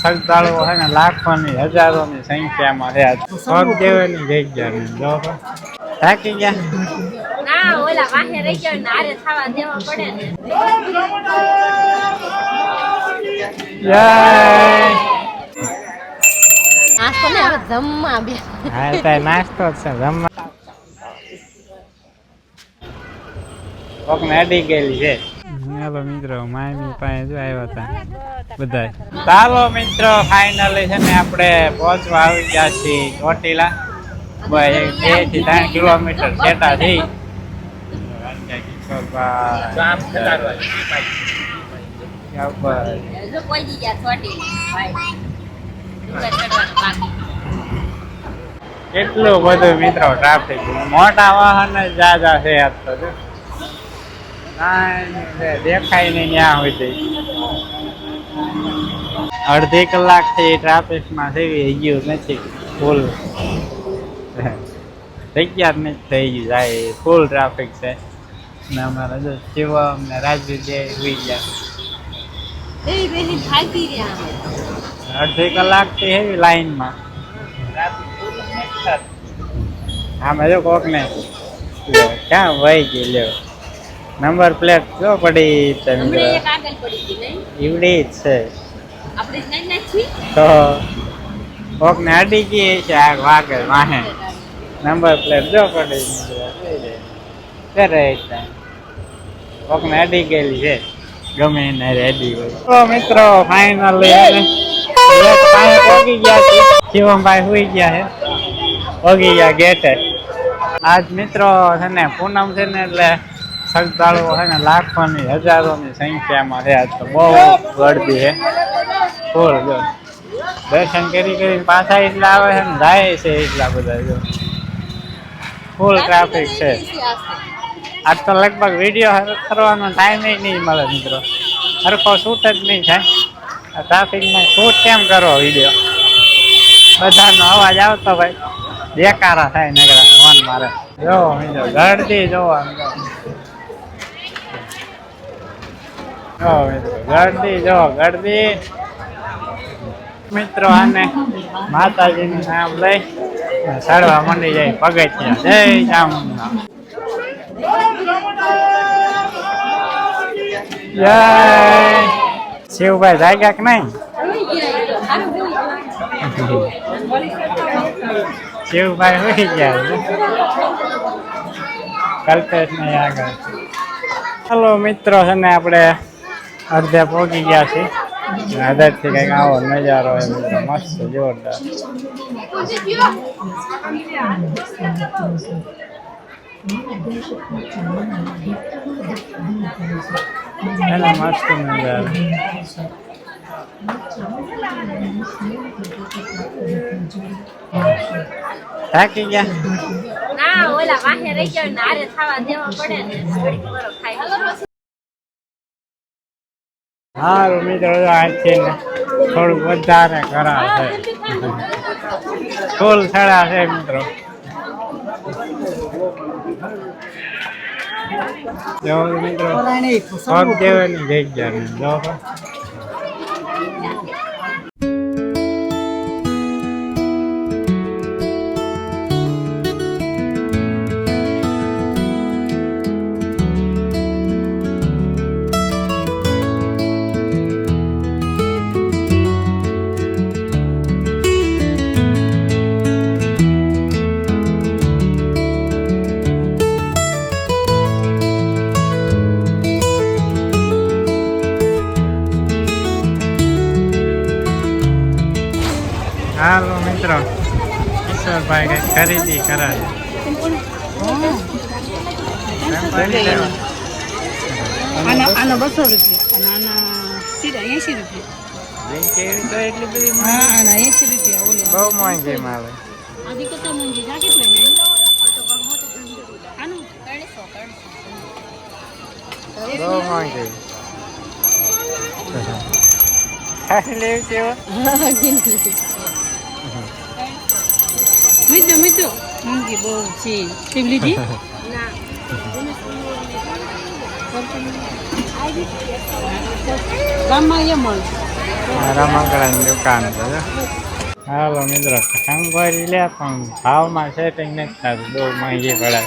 શ્રદ્ધાળુઓ છે ને લાખોની હજારોની સંખ્યામાં રહ્યા છે. પગ દેવાની જગ્યા નહીં. જો થાકી ગયા. ના ઓલા વાહે રહી ગયો ને આરે થવા દેવા પડે ને. જય નાસ્તો ને હવે જમવા બે. હા તાય નાસ્તો છે જમવા. કોકને અડી ગયેલી છે. ચાલો મિત્રો મામી પાસે જો આવ્યા હતા બધા. ચાલો મિત્રો ફાઇનલી છે ને આપણે પહોંચવા આવી ગયા છીએ ચોટીલા. 2 થી 3 કિલોમીટર છેટા થઈ. કેટલું બધું મિત્રો ટ્રાફિક. મોટા વાહન જ જાજા છે આજ તો. દેખાય નહીં ક્યાં હોય. અડધી કલાક થી ટ્રાફિક માં થઈ ગયું નથી. ફૂલ જગ્યા જ નથી થઈ ગયું. જાય ફૂલ ટ્રાફિક છે. ને અમારા જો શિવમ ને રાજુ જે ઉઈ ગયા. અડધી કલાક થી હેવી લાઈન માં. આમાં જો કોક ને ક્યાં વહી ગઈ લ્યો. નંબર પ્લેટ જો પડી ઈવડી જ છે. તો કોક ને અડી ગઈ છે આ વાગે વાહે. નંબર પ્લેટ જો પડી કોક ને અડી ગયેલી છે. ગમે એને રેડી હોય. તો મિત્રો ફાઇનલી પોગી ગયા છે. શિવમભાઈ સુઈ ગયા છે. પોગી ગયા ગેટે. આજ મિત્રો છે ને પૂનમ છે ને એટલે શ્રદ્ધાળુઓ છે ને લાખોની હજારોની સંખ્યામાં રહ્યા છે. બહુ ગળદી છે. ફૂલ જો દર્શન કરીને પાછા એટલા આવે છે ને જાય છે એટલા બધા. જો ફૂલ ટ્રાફિક છે. આજ તો લગભગ વિડીયો કરવાનો ટાઈમ નહીં મળે મિત્રો. હરખો શૂટ જ નહીં થાય. ટ્રાફિકમાં શૂટ કેમ કરો વિડીયો? બધાનો અવાજ આવતો ભાઈ બેકારા થાય નગરા મન મારે. જો મિત્રો ગળદી જોવા ગળદી જો ગળદી. મિત્રો આને માતાજીનું નામ લઈ ચડવા માંડી જાય પગથિયા. જય ચામુંડા. જય શિવભાઈ જાગ્યા કે નહીં? શિવભાઈ હોઈ ગયા. કલ્પેશ નહીં આગળ. ચાલો મિત્રો છે ને આપણે અડધે પહોંચી ગયા છીએ. અડધેથી કંઈક આવો નજારો હોય મિત્રો. મસ્ત જોરદાર. મસ્ત નજારો. થાકી ગયા. ના ઓલા વાહે રહી ગયો ને આરે થવા દેવા પડે ને. સારું મિત્રો આજથી થોડુંક વધારે ખરા છે. ફૂલ સડા છે મિત્રો. જો મિત્રો પગ દેવાની જગ્યા નહીં. જો હાલો મિત્રો ઈશ્વરભાઈ કઈ ખરીદી કરાવે. આનો 200 રૂપિયા અને આના સીધા 80 રૂપિયા. એટલી બધી આના 80 રૂપિયા. ઓલી બહુ મોંઘી આવે. આધી કરતા મોંઘી જા કેટલા ને આનું 300 બહુ મોંઘી. ખાઈ લેવું છે મીઠું મીઠું મોંઘી બહુ છે. કેમ લીધી? ગામમાં એ મળે. રમકડાની દુકાન છે જો. હાલો મિત્રો કંકોરી લે પણ ભાવમાં સેટિંગ નથી થતું, બહુ મોંઘી પડે.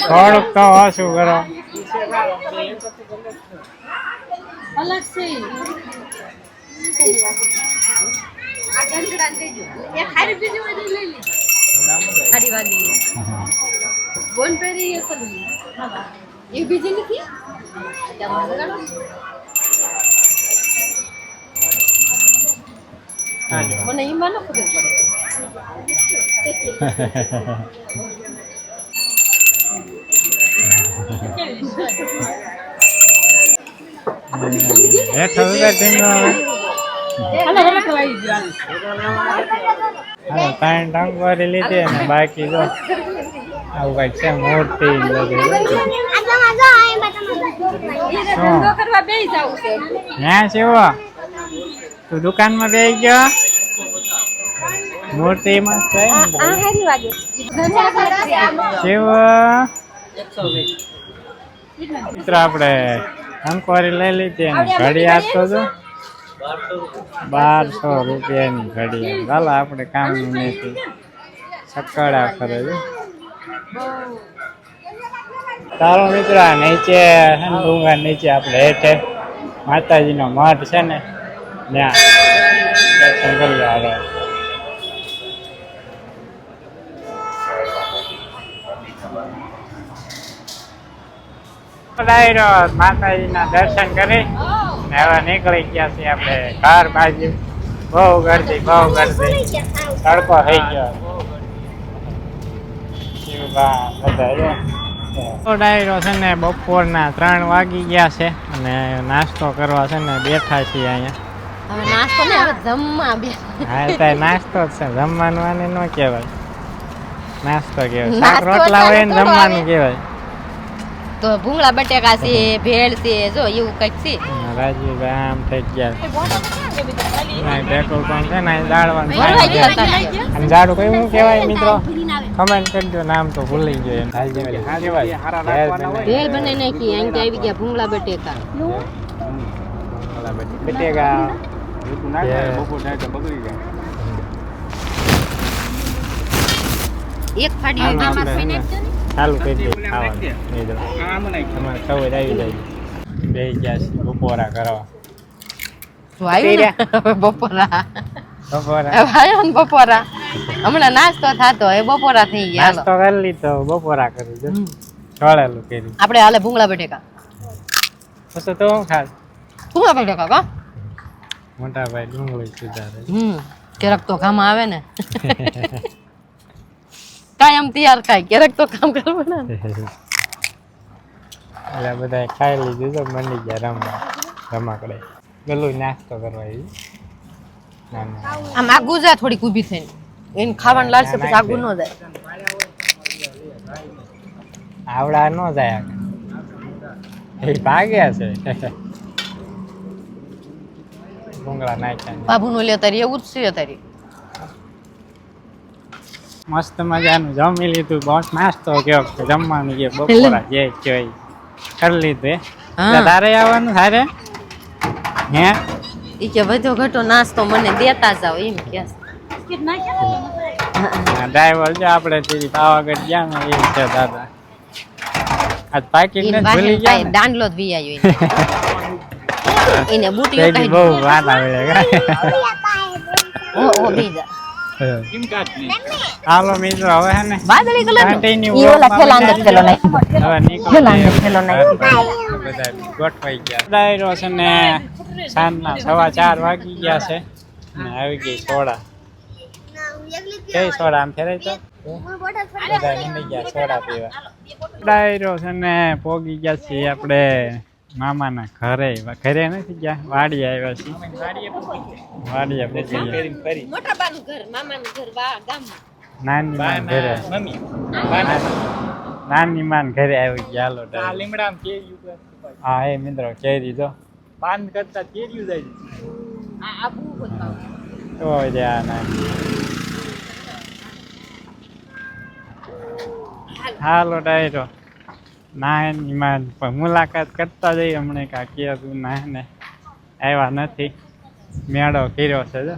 થોડુંક તો ઓછું કરો. અલગ છે. એ બીજી નથી મને એમાં ન ખબર પડે. હેઠો ઉતર ટીમનો હવે. હા, ત્રણ ટંકવારી લીધી અને બાકી જો આવું કઈક છે મૂર્તિ ને બધું. ધંધો કરવા બેસી જાવ છે. ત્યાં શિવો તું દુકાનમાં બેસી ગયો. મૂર્તિ મસ્ત છે ને. હારી વાગે શિવ મિત્ર આપણે ટંકવારી લઈ લીધી અને ઘડી આપતો જો 1200 રૂપિયાની ઘડી. ચાલો આપણે કામનું નથી સકડા કરે છે. તારો મિત્ર નીચે ડુંગર નીચે આપણે હેઠે માતાજીનો મઠ છે ને ત્યાં દર્શન કરી લો. માતાજીના દર્શન કરી ને હવે નીકળી ગયા છીએ આપણે ઘર બાજુ. બહુ ગરદી તડકો થઈ ગયો. ડાયરો છે ને બપોરના 3 વાગી ગયા છે અને નાસ્તો કરવા છે ને બેઠા છીએ અહીંયા. હવે નાસ્તો ને હવે જમવા બે. હા તો નાસ્તો જ છે, જમવાનું આને ન કહેવાય. નાસ્તો કહેવાય. શાક રોટલા હોય ને જમવાનું કહેવાય. તો ભૂંગળા બટેકા છે, ભેળ છે, જો એવું કઈક છે. રાજીભાઈ આમ થઈ ગયા. પેટ્રોલ પંપ છે ને દાળવાનું અને ઝાડુ કયું કહેવાય મિત્રો? કમેન્ટ કરજો, નામ તો ભૂલી ગયો. ભેળ બનાવી નાખી. અહીં આવી ગયા ભૂંગળા બટેકા. બટેકા એક ફાડી ચાલુ કરી દે ખાવાનું. તમારે ખબર આવી જાય. બે ગયા છે બપોરા કરવા. બપોરા બપોરા બપોરા હમણાં નાસ્તો થતો એ બપોરા થઈ ગયા. નાસ્તો કરી લીધો, બપોરા કરી જો છોડેલું કર્યું. આપણે હાલે ભૂંગળા બટેકા. પછી તો હું ખાસ ભૂંગળા બટેકા કા મોટા ભાઈ ડુંગળી સુધારે. ક્યારેક તો કામ આવે ને. કાયમ તૈયાર ખાય, ક્યારેક તો કામ કરવું ને. એટલે બધા ખાઈ લીધું તો મંડી ગયા રમકડે. ગલું નાસ્તો કરવા આમ આગું જાય થોડીક ઊભી થઈને એને ખાવાનું લાગશે પછી આગું ન જાય. આવડા ન જાય એ ભાગ્યા છે. ભૂંગળા નાખ્યા બાબુ નો લે તારી એવું જ છે તારી. મસ્ત મજાનું જમી લીધું. બસ નાસ્તો કયો જમવાનું કે બપોરા જે કહેવાય કરી લીધું. તારે આવવાનું તારે હે ઈ કે વધો ઘટો નાસ્તો મને દેતા જાવ એમ કે. ડ્રાઈવર જો આપણે તેરી પાવાગઢ ગયા ને એ છે દાદા. આજ પાકીટ ને ભૂલી ગયા ને દાંડલો જ વી આવ્યો એને બુટીઓ કાઢી બહુ વાત આવે. ઓ બીજા હાલો મિત્રો હવે હે ને વાદળી કલર કન્ટિન્યુ ઈ ઓલા ખેલા અંદર ખેલો નહીં હવે ખેલા અંદર ખેલો નહીં બધા ગોઠવાઈ ગયા. ડાયરો છે ને સાંજના 4:15 વાગી ગયા છે ને આવી ગઈ સોડા. કઈ સોડા આમ ફેરાય તો બધા નીકળી ગયા સોડા પીવા. ડાયરો છે ને પોગી ગયા છીએ આપણે મામાના ઘરે. ઘરે નથી ગયા, વાડી આવ્યા છીએ. વાડીએ પૂછી મોટા બાનું ઘર, મામાનું ઘર ગામમાં. નાની માન ઘરે નાની માન ઘરે આવી ગયા. હાલો લીમડા હા એ મિત્રો કેરી જો પાન કરતા કેરીયું જાય. હાલો ડાયરો નાની માં પણ મુલાકાત કરતા જઈએ હમણે કાકી તું નાને આવ્યા નથી મેળો કર્યો છે જો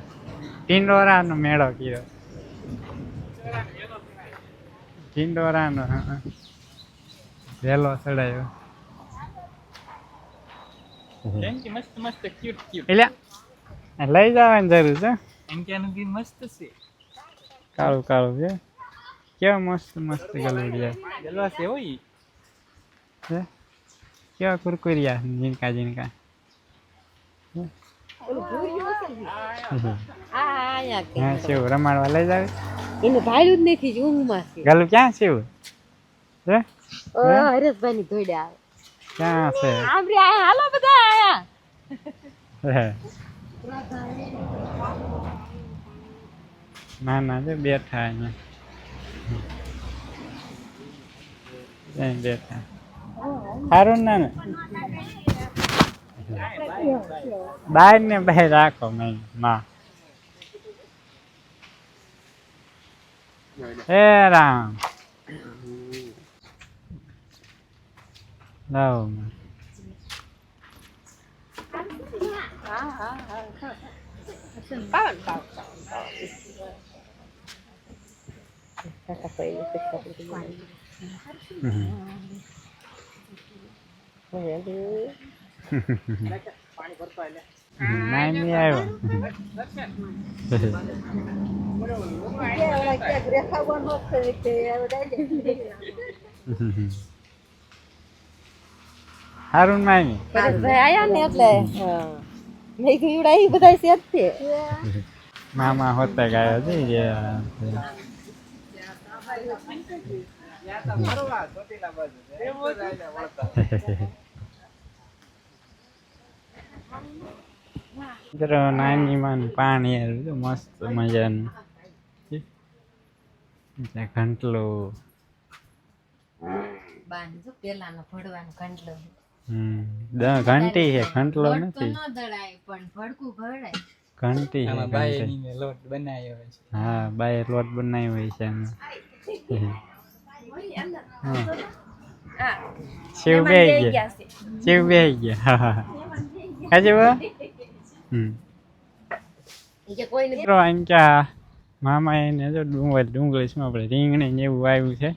ટિંડોરાનો મેળો કર્યો ટિંડોરાનો વેલો ચડાયો મસ્ત મસ્ત ક્યુટ ક્યુટ એટલે લઈ જવાની જરૂર છે એન્ટિયાનું બી મસ્ત છે કાળું કાળું છે કેવા મસ્ત મસ્ત ગલુડિયા જલવા છે હોય છે કેવા કુરકુરિયા ઝીણકા ઝીણકા હા શિવ રમાડવા લઈ જાવ એને ભાડું જ નથી ઊંઘમાં છે ગલું ક્યાં શિવ છે હરેશભાઈ ની ધોડ્યા ક્યાં છે હાલો બધા આયા હે. ના ના જો બેઠા અહીંયા અહીં બેઠા સારું ના ને બહાર ને બહાર રાખો મેં માં હે રામ લાવો માં નાની આવ્યો હારું નાની આયા ને એટલે નહીં કીવડા ઈ બધા છે જ તે મામા હોતા ગાયો છે જે મિત્રો નાની માં પાણી આવ્યું મસ્ત મજાનું ઘંટલો બાંધજો પેલાનો ભડવાનો ઘંટલો ઘંટી છે ઘંટલો નથી ન દળાય પણ ભડકું ભરાય ઘંટી છે આમાં ઘંટી. બાયની લોટ બનાવ્યો હોય છે હા બાય લોટ બનાવ્યો હોય છે એમાં હા. શિવ બે ગયા શિવ બે ગયા હા હજી બા કે કોઈ ને મિત્રો એમ કે આ મામા એને જો ડુંગળી શું આપણે રીંગણી ને એવું આવ્યું છે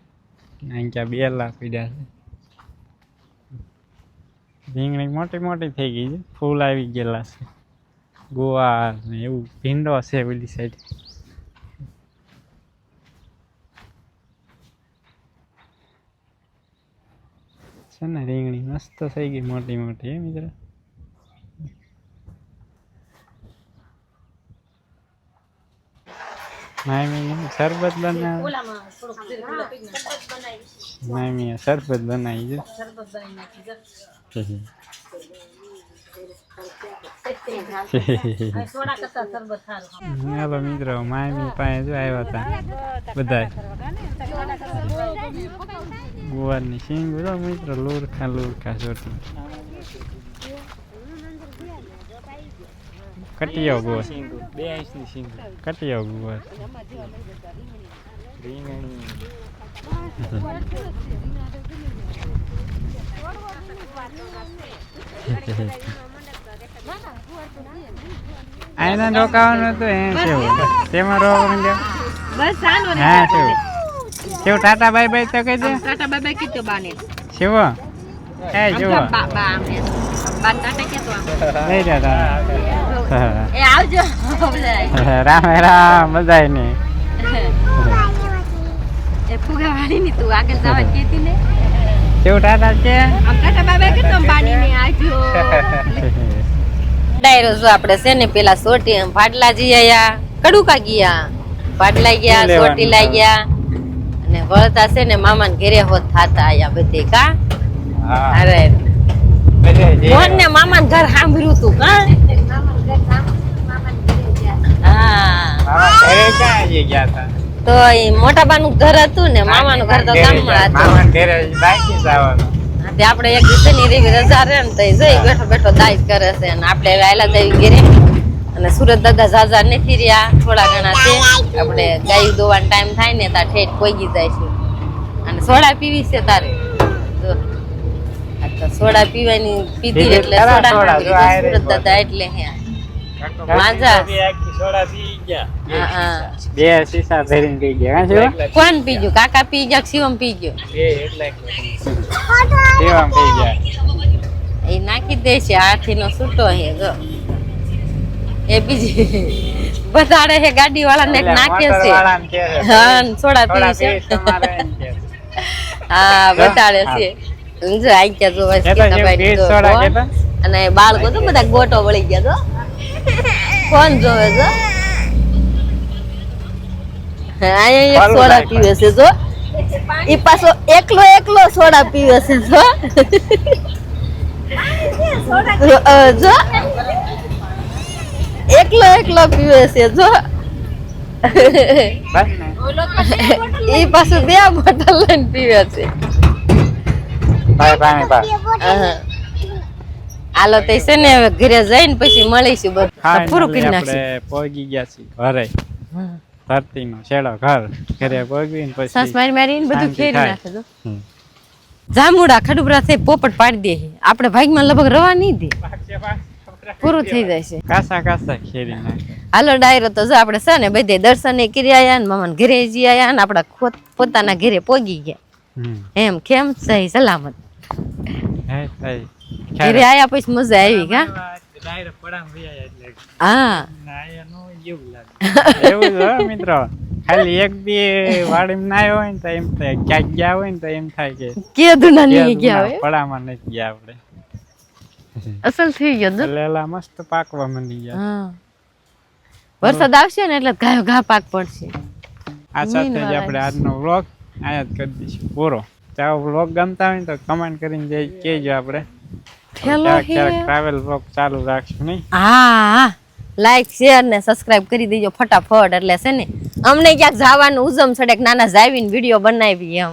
એમ કે બેલા પીડ્યા છે રીંગણી મોટી મોટી થઈ ગઈ છે ફૂલ આવી ગયેલા છે ગુવાર ને એવું ભીંડો છે પેલી સાઈડ છે ને રીંગણી મસ્ત થઈ ગઈ મોટી મોટી હે મિત્રો મામી શરબત બનાવે મામી શરબત બનાવી છે હાલો મિત્રો મામી પાસે જો આવ્યા હતા બધા ગુવારની સિંગ બધો મિત્રો લુરખા લુરખા ચોટી કટિયો ગુવાર 2 ઇંચની સિંગ કટિયો ગુવાર રીંગણી આયના રોકાવાનું હતું એ કેવું તેમાં રોવાનું કેવું બસ આનો હા કેવું કેવું ટાટા બાય બાય તો કહી દે ટાટા બાબા કીધો બાને શિવ એ જુઓ બા બા આમને બાન ટાટા કેતો આમ લઈ રહ્યા એ આવજો રામ રામ બધાય ને એ ફુગાવાળી ની તું આગળ જવા કીધી ને કેવું ટાટા છે આમ ટાટા બાબા કીધો બાની ને આવજો ડાયરો જો આપણે છે ને પેલા સોટી ભાડલા જઈ આયા કડુકા ગયા ભાડલા ગયા સોટી લઈ ગયા અને વળતા છે ને મામા ને ઘરે હોત થાતા આયા બધે કા અરે મોહન ને મામા ને ઘર સાંભળ્યું તું કા હા ઘરે ક્યાં ગયા હતા તો એ મોટા બાનું ઘર હતું ને મામા નું ઘર તો ગામમાં હતું મામા ઘરે બાકી જવાનું તે આપણે એક દિવસે ની રજા રે ને તો જઈ બેઠો બેઠો દાઈજ કરે છે અને આપણે આયલા જઈ ઘરે અને સુરત દાદા ઝાઝા નથી રહ્યા થોડા ઘણા છે આપણે ગાયું દોવાનો ટાઈમ થાય ને ત્યાં ઠેઠ પોગી જાય છે અને સોડા પીવી છે તારે જો આ તો સોડા પીવાની પીધી પીધી એટલે ખરા સોડા સોડા, નાખી જો આ રે સુરત દાદા એટલે હે માંજા. સોડા પી ગયા હા હા બે સીસા ભરીને પી ગયા કાં શિવમ? કોણ પી ગયું કાકા પી ગયા કે શિવમ પી ગયો એટલા શિવમ પી ગયા. એ નાખી દે છે હાથી નો છૂટો હે જો એ બીજી બતાડે છે ગાડી વાળા ને એટલે નાખે છે મોટરવાળાને કહે છે, હા ને સોડા થોડા પી પીસ છે તમારે એમ કહે છે. હા બતાડે છે જો આઈ ગયા જો કહેતા જેવું ભાઈ પીસ સોડા કહેતા? અને બાળકો તો બધા ગોટો વળી ગયા તો કોણ જોવે જો હા એક ફરું સોડા લાય પીવે છે જો ઈ પાછો એકલો સોડા પીવે છે જો જો એકલો પીવે છે જો બસ ને. ઈ પાછું બે બોટલ લઈને પીવે છે ભાઈ પાણી પા. હાલો તો છે ને હવે ઘરે જઈને પછી મળીશું બધું પૂરું કરી Finally નાખશું આપણે પહોંચી ગયા છીએ ઘરે. ધરતીનો છેડો ઘર. ઘરે પહોંચીને પછી સાસ મારીને બધું શાંતિ ખેરી થાય. નાખે જો હમ. જાંબુડા ખડુબરા થઈ પોપટ પાડી દે આપણે ભાગમાં લગભગ રવા નહીં દે પૂરું થઈ જાય છે કાસા કાસા ખેરી નાખે. હાલો ડાયરો તો જો આપણે છે ને બધે દર્શને કરી આયા ને મામાને ઘરે જઈ આયા ને આપણા પોતાના ઘરે પોગી ગયા હમ. એમ કેમ સહી સલામત હે થઈ. ઘરે આયા પછી મજા આવી કા ડાયરેક્ટ પડામ વયા એટલે હા નાયા નો એવું લાગે એવું જ હોય મિત્રો. ખાલી એક બી વાડીમાં ના આવ્યો હોય ને તો એમ થાય ક્યાંક ગયા હોય ને તો એમ થાય કે કીધું ના નહીં ક્યાં ગયા હોય પડામાં નથી ગયા આપણે. અસલ થઈ ગયો તો લેલા મસ્ત પાકવા માંડી ગયા. હા વરસાદ આવશે ને એટલે ગાયો ઘા પાક પડશે આ સાથે જ આપણે આજનો વ્લોગ અહીંયા જ કરી દઈશું પૂરો. ચાલો વ્લોગ ગમતા હોય ને તો કમેન્ટ કરીને કહેજો આપણે હેલો ક્યારેક ટ્રાવેલ વ્લોગ ચાલુ રાખશું નહીં. હા લાઈક શેર ને સબસ્ક્રાઇબ કરી દેજો ફટાફટ એટલે છે ને અમને ક્યાંક જવાનું ઉજમ સડક નાના જાવીને વિડીયો બનાવી એમ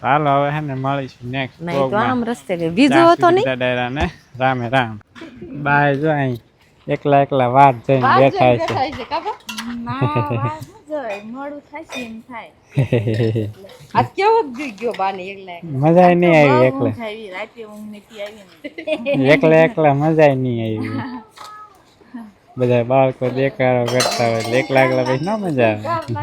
ચાલો હવે હે ને મળીશું નેક્સ્ટ નહીં તો આમ રસ્તે ગઈ બીજો હતો નહીં ડાયરા ને રામે રામ. બાય જો અહીં એકલા વાત જઈને બેઠા છે. આજ કેવો ગયો બાને એકલા મજા નહીં આવી એકલા મજા નહીં આવી. બધા બાળકો દેખાડો કરતા હોય એકલા પછી ના મજા આવે.